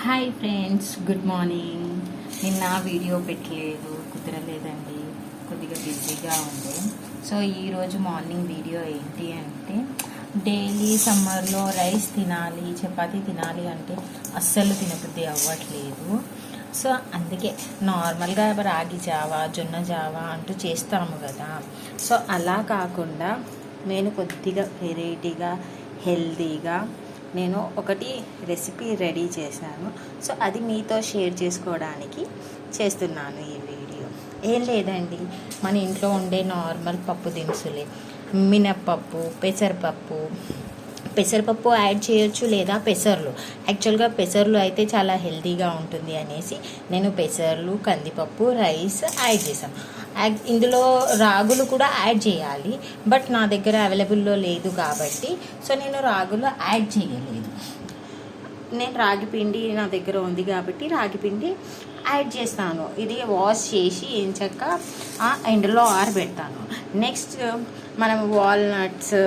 Hi friends, good morning. నిన్న video పెట్టలేదు, కుదరలేదండి, కొద్దిగా బిజీగా ఉంది. సో ఈరోజు మార్నింగ్ వీడియో ఏంటి అంటే, డైలీ సమ్మర్లో రైస్ తినాలి, చపాతీ తినాలి అంటే అస్సలు తినబుద్ధి అవ్వట్లేదు. సో అందుకే నార్మల్గా రాగి జావా, జొన్న జావా అంటూ చేస్తాము కదా. సో అలా కాకుండా నేను కొద్దిగా వెరైటీగా, హెల్తీగా నేను ఒకటి రెసిపీ రెడీ చేశాను. సో అది మీతో షేర్ చేసుకోవడానికి చేస్తున్నాను ఈ వీడియో. ఏం లేదండి, మన ఇంట్లో ఉండే నార్మల్ పప్పు దినుసులే, మినప్పప్పు, పెసరపప్పు యాడ్ చేయొచ్చు, లేదా పెసర్లు. యాక్చువల్గా పెసర్లు అయితే చాలా హెల్తీగా ఉంటుంది అనేసి నేను పెసర్లు, కందిపప్పు, రైస్ యాడ్ చేశాను. ఇందులో రాగులు కూడా యాడ్ చేయాలి, బట్ నా దగ్గర అవైలబుల్లో లేదు కాబట్టి సో నేను రాగులు యాడ్ చేయలేదు. నేను రాగి పిండి నా దగ్గర ఉంది కాబట్టి రాగి పిండి యాడ్ చేస్తాను. ఇది వాష్ చేసి ఎంచక్క ఎండలో ఆరబెడతాను. నెక్స్ట్ మనం walnuts,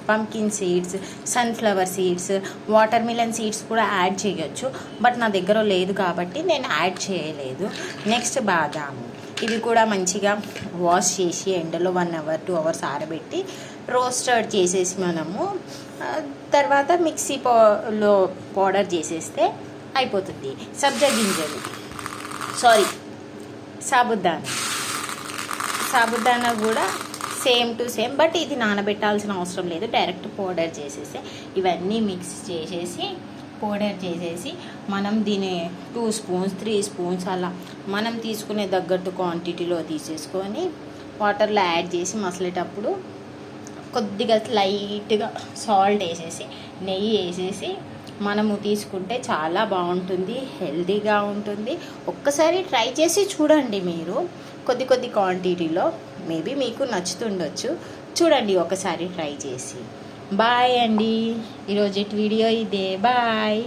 pumpkin seeds, sunflower seeds, water melon seeds కూడా యాడ్ చేయొచ్చు, బట్ నా దగ్గర లేదు కాబట్టి నేను యాడ్ చేయలేదు. నెక్స్ట్ బాదాము, ఇవి కూడా మంచిగా వాష్ చేసి ఎండలో 1 అవర్ 2 అవర్స్ ఆరబెట్టి రోస్టెడ్ చేసేసి మనము తర్వాత మిక్సీలో పౌడర్ చేసేస్తే అయిపోతుంది. సబ్జా గింజలు, సాబుదానా కూడా సేమ్ టు సేమ్, బట్ ఇది నానబెట్టాల్సిన అవసరం లేదు, డైరెక్ట్ పౌడర్ చేసేసి ఇవన్నీ మిక్స్ చేసేసి పౌడర్ చేసేసి మనం దీన్ని 2 స్పూన్స్ 3 స్పూన్స్ అలా మనం తీసుకునే తగ్గట్టు క్వాంటిటీలో తీసేసుకొని వాటర్లో యాడ్ చేసి మసలేటప్పుడు కొద్దిగా లైట్గా సాల్ట్ వేసేసి, నెయ్యి వేసేసి మనము తీసుకుంటే చాలా బాగుంటుంది, హెల్తీగా ఉంటుంది. ఒక్కసారి ట్రై చేసి చూడండి మీరు, కొద్ది క్వాంటిటీలో. మేబీ మీకు నచ్చుతుండొచ్చు, చూడండి ఒకసారి ట్రై చేసి. బాయ్ అండి, ఈరోజు వీడియో ఇదే, బాయ్.